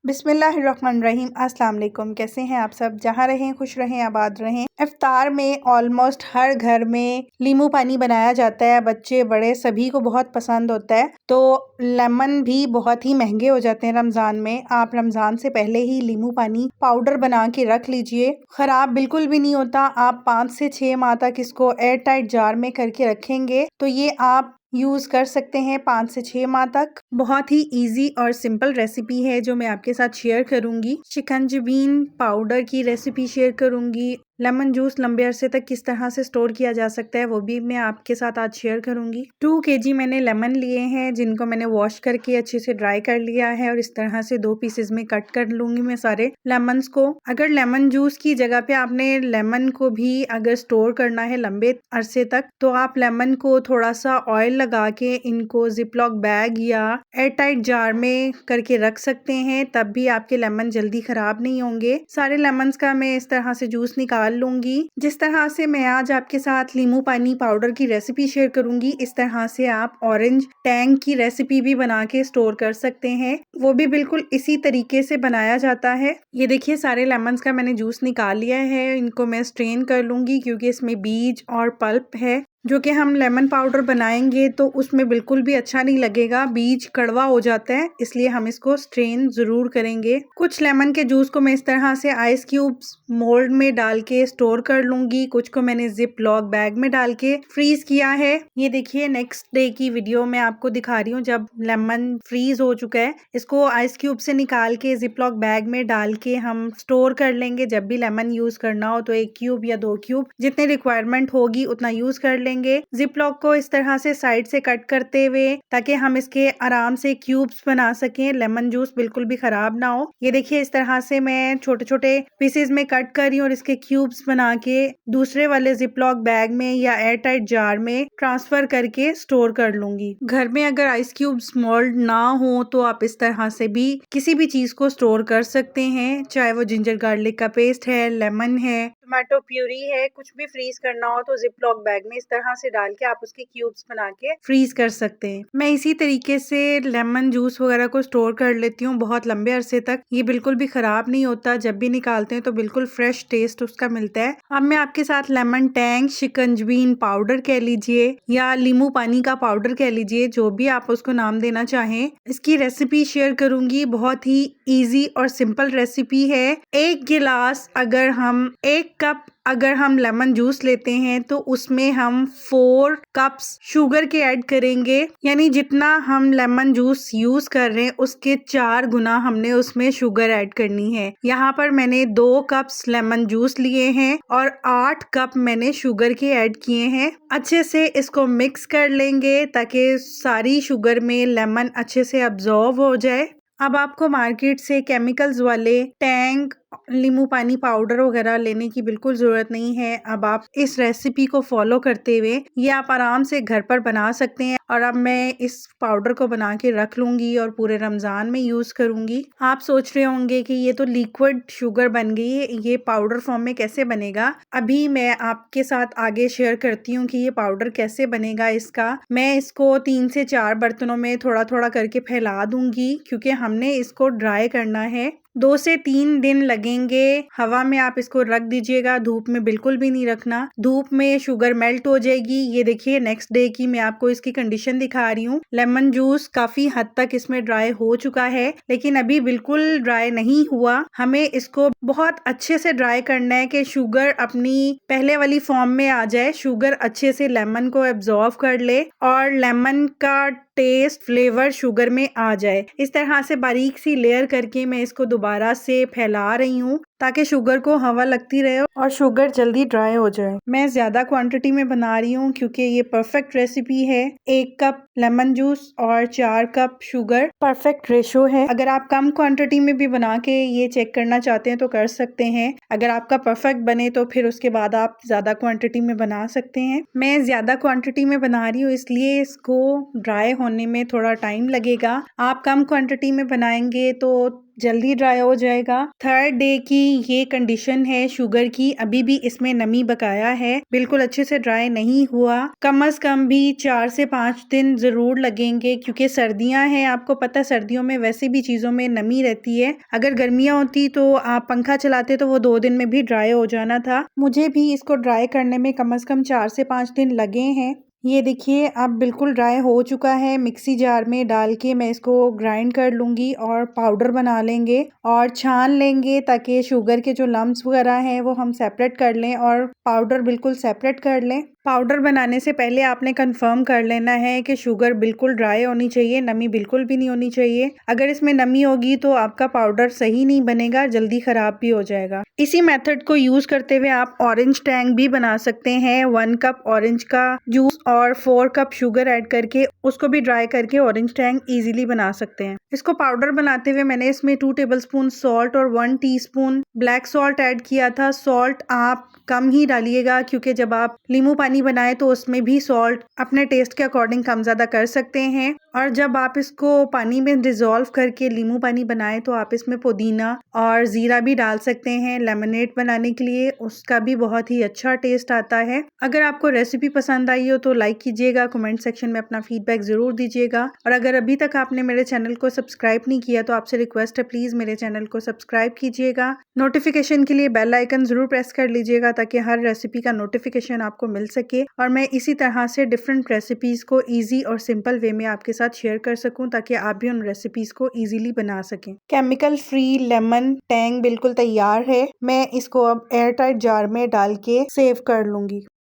बिस्मिल्लाहिर्रहमानिर्रहीम। अस्सलाम वालेकुम। कैसे हैं आप सब? जहाँ रहें खुश रहें, आबाद रहें। इफ्तार में ऑलमोस्ट हर घर में नींबू पानी बनाया जाता है। बच्चे बड़े सभी को बहुत पसंद होता है। तो लेमन भी बहुत ही महंगे हो जाते हैं रमज़ान में। आप रमज़ान से पहले ही नींबू पानी पाउडर बना के रख लीजिए, ख़राब बिल्कुल भी नहीं होता। आप 5 से 6 माह तक इसको एयर टाइट जार में करके रखेंगे तो ये आप यूज़ कर सकते हैं 5 से 6 माह तक। बहुत ही इजी और सिंपल रेसिपी है जो मैं आपके साथ शेयर करूंगी। शिकंजबीन पाउडर की रेसिपी शेयर करूंगी। लेमन जूस लंबे अरसे तक किस तरह से स्टोर किया जा सकता है वो भी मैं आपके साथ आज शेयर करूंगी। 2 kg मैंने लेमन लिए हैं जिनको मैंने वॉश करके अच्छे से ड्राई कर लिया है और इस तरह से 2 पीसेस में कट कर लूंगी मैं सारे लेमन्स को। अगर लेमन जूस की जगह पे आपने लेमन को भी अगर स्टोर करना है लंबे अरसे तक तो आप लेमन को थोड़ा सा ऑयल लगा के इनको जिपलॉक बैग या एयर टाइट जार में करके रख सकते हैं, तब भी आपके लेमन जल्दी खराब नहीं होंगे। सारे लेमन्स का मैं इस तरह से जूस निकाल लूंगी। जिस तरह से मैं आज आपके साथ नींबू पानी पाउडर की रेसिपी शेयर करूंगी, इस तरह से आप ऑरेंज टैंग की रेसिपी भी बना के स्टोर कर सकते हैं। वो भी बिल्कुल इसी तरीके से बनाया जाता है। ये देखिए सारे लेमन्स का मैंने जूस निकाल लिया है। इनको मैं स्ट्रेन कर लूंगी क्योंकि इसमें बीज और पल्प है जो कि हम लेमन पाउडर बनाएंगे तो उसमें बिल्कुल भी अच्छा नहीं लगेगा, बीज कड़वा हो जाता है, इसलिए हम इसको स्ट्रेन जरूर करेंगे। कुछ लेमन के जूस को मैं इस तरह से आइस क्यूब्स मोल्ड में डाल के स्टोर कर लूंगी, कुछ को मैंने जिप लॉक बैग में डाल के फ्रीज किया है। ये देखिए नेक्स्ट डे की वीडियो मैं आपको दिखा रही हूँ जब लेमन फ्रीज हो चुका है। इसको आइस क्यूब से निकाल के जिप लॉक बैग में डाल के हम स्टोर कर लेंगे। जब भी लेमन यूज करना हो तो 1 क्यूब या 2 क्यूब जितने रिक्वायरमेंट होगी उतना यूज कर लेंगे। जिप लॉक को इस तरह से साइड से कट करते हुए ताकि हम इसके आराम से क्यूब्स बना सकें, लेमन जूस बिल्कुल भी खराब ना हो। ये देखिए इस तरह से मैं छोटे छोटे पीसेस में कट कर रही हूँ और इसके क्यूब्स बना के दूसरे वाले जिप लॉक बैग में या एयर टाइट जार में ट्रांसफर करके स्टोर कर लूंगी। घर में अगर आइस क्यूब्स मोल्ड ना हो तो आप इस तरह से भी किसी भी चीज को स्टोर कर सकते हैं, चाहे वो जिंजर गार्लिक का पेस्ट है, लेमन है, टमाटो प्यूरी है, कुछ भी फ्रीज करना हो तो जिप लॉक बैग में इस तरह से डाल के आप उसके क्यूब्स बना के फ्रीज कर सकते हैं। मैं इसी तरीके से लेमन जूस वगैरह को स्टोर कर लेती हूँ बहुत लंबे अरसे तक। ये बिल्कुल भी खराब नहीं होता, जब भी निकालते हैं तो बिल्कुल फ्रेश टेस्ट उसका मिलता है। अब मैं आपके साथ लेमन टैंग शिकंजबीन पाउडर कह लीजिए या नींबू पानी का पाउडर कह लीजिए, जो भी आप उसको नाम देना चाहें, इसकी रेसिपी शेयर करूंगी। बहुत ही इजी और सिंपल रेसिपी है। 1 गिलास अगर हम लेमन जूस लेते हैं तो उसमें हम 4 कप्स शुगर के ऐड करेंगे, यानी जितना हम लेमन जूस यूज कर रहे हैं उसके 4 गुना हमने उसमें शुगर ऐड करनी है। यहाँ पर मैंने 2 कप्स लेमन जूस लिए हैं और 8 कप मैंने शुगर के ऐड किए हैं। अच्छे से इसको मिक्स कर लेंगे ताकि सारी शुगर में लेमन अच्छे से अब्जॉर्ब हो जाए। अब आपको मार्केट से केमिकल्स वाले टैंग नींबू पानी पाउडर वगैरह लेने की बिल्कुल ज़रूरत नहीं है। अब आप इस रेसिपी को फॉलो करते हुए ये आप आराम से घर पर बना सकते हैं। और अब मैं इस पाउडर को बना के रख लूंगी और पूरे रमज़ान में यूज़ करूंगी। आप सोच रहे होंगे कि ये तो लिक्विड शुगर बन गई है, ये पाउडर फॉर्म में कैसे बनेगा? अभी मैं आपके साथ आगे शेयर करती हूँ कि ये पाउडर कैसे बनेगा। मैं इसको 3 से 4 बर्तनों में थोड़ा थोड़ा करके फैला दूंगी क्योंकि हमने इसको ड्राई करना है। 2 से 3 दिन लगेंगे। हवा में आप इसको रख दीजिएगा, धूप में बिल्कुल भी नहीं रखना। धूप में शुगर मेल्ट हो जाएगी। ये देखिए नेक्स्ट डे की मैं आपको इसकी कंडीशन दिखा रही हूँ। लेमन जूस काफी हद तक इसमें ड्राई हो चुका है लेकिन अभी बिल्कुल ड्राई नहीं हुआ। हमें इसको बहुत अच्छे से ड्राई करना है कि शुगर अपनी पहले वाली फॉर्म में आ जाए, शुगर अच्छे से लेमन को एब्जॉर्ब कर ले और लेमन का टेस्ट फ्लेवर शुगर में आ जाए। इस तरह से बारीक सी लेयर करके मैं इसको दोबारा से फैला रही हूँ ताकि शुगर को हवा लगती रहे और शुगर जल्दी ड्राई हो जाए। मैं ज्यादा क्वांटिटी में बना रही हूँ क्योंकि ये परफेक्ट रेसिपी है। 1 कप लेमन जूस और 4 कप शुगर परफेक्ट रेशो है। अगर आप कम क्वांटिटी में भी बना के ये चेक करना चाहते हैं तो कर सकते हैं। अगर आपका परफेक्ट बने तो फिर उसके बाद आप ज्यादा क्वांटिटी में बना सकते हैं। मैं ज्यादा क्वांटिटी में बना रही हूँ इसलिए इसको ड्राई होने में थोड़ा टाइम लगेगा। आप कम क्वांटिटी में बनाएंगे तो जल्दी ड्राई हो जाएगा। थर्ड डे की ये कंडीशन है शुगर की, अभी भी इसमें नमी बकाया है, बिल्कुल अच्छे से ड्राई नहीं हुआ। कम से कम भी 4 से 5 दिन जरूर लगेंगे, क्योंकि सर्दियां हैं, आपको पता सर्दियों में वैसे भी चीजों में नमी रहती है। अगर गर्मियां होती तो आप पंखा चलाते तो वो 2 दिन में भी ड्राई हो जाना था। मुझे भी इसको ड्राई करने में कम से कम 4 से 5 दिन लगे हैं। ये देखिए अब बिल्कुल ड्राई हो चुका है। मिक्सी जार में डाल के मैं इसको ग्राइंड कर लूंगी और पाउडर बना लेंगे और छान लेंगे, ताकि शुगर के जो लम्स वगैरह हैं वो हम सेपरेट कर लें और पाउडर बिल्कुल सेपरेट कर लें। पाउडर बनाने से पहले आपने कंफर्म कर लेना है कि शुगर बिल्कुल ड्राई होनी चाहिए, नमी बिल्कुल भी नहीं होनी चाहिए। अगर इसमें नमी होगी तो आपका पाउडर सही नहीं बनेगा, जल्दी खराब भी हो जाएगा। इसी मेथड को यूज करते हुए आप ऑरेंज टैंग भी बना सकते हैं। 1 कप ऑरेंज का जूस और 4 कप शुगर ऐड करके उसको भी ड्राई करके ऑरेंज टैंग इजीली बना सकते हैं। इसको पाउडर बनाते हुए मैंने इसमें 2 टेबलस्पून सॉल्ट और 1 टीस्पून ब्लैक सॉल्ट ऐड किया था। सॉल्ट आप कम ही डालिएगा, क्योंकि जब आप नींबू पानी बनाए तो उसमें भी सॉल्ट अपने टेस्ट के अकॉर्डिंग कम ज़्यादा कर सकते हैं। और जब आप इसको पानी में डिजोल्व करके नींबू पानी बनाए तो आप इसमें पुदीना और ज़ीरा भी डाल सकते हैं लेमनेड बनाने के लिए, उसका भी बहुत ही अच्छा टेस्ट आता है। अगर आपको रेसिपी पसंद आई हो तो लाइक कीजिएगा, कमेंट सेक्शन में अपना फीडबैक ज़रूर दीजिएगा। और अगर अभी तक आपने मेरे चैनल को सब्सक्राइब नहीं किया तो आपसे रिक्वेस्ट है, प्लीज़ मेरे चैनल को सब्सक्राइब कीजिएगा। नोटिफिकेशन के लिए बेल आइकन ज़रूर प्रेस कर लीजिएगा, ताकि हर रेसिपी का नोटिफिकेशन आपको मिल सके और मैं इसी तरह से डिफरेंट रेसिपीज़ को ईजी और सिंपल वे में आपके साथ शेयर कर सकूं, ताकि आप भी उन रेसिपीज़ को इजीली बना सकें। केमिकल फ्री लेमन टैंग बिल्कुल तैयार है। मैं इसको अब एयर टाइट जार में डाल के सेव कर लूंगी।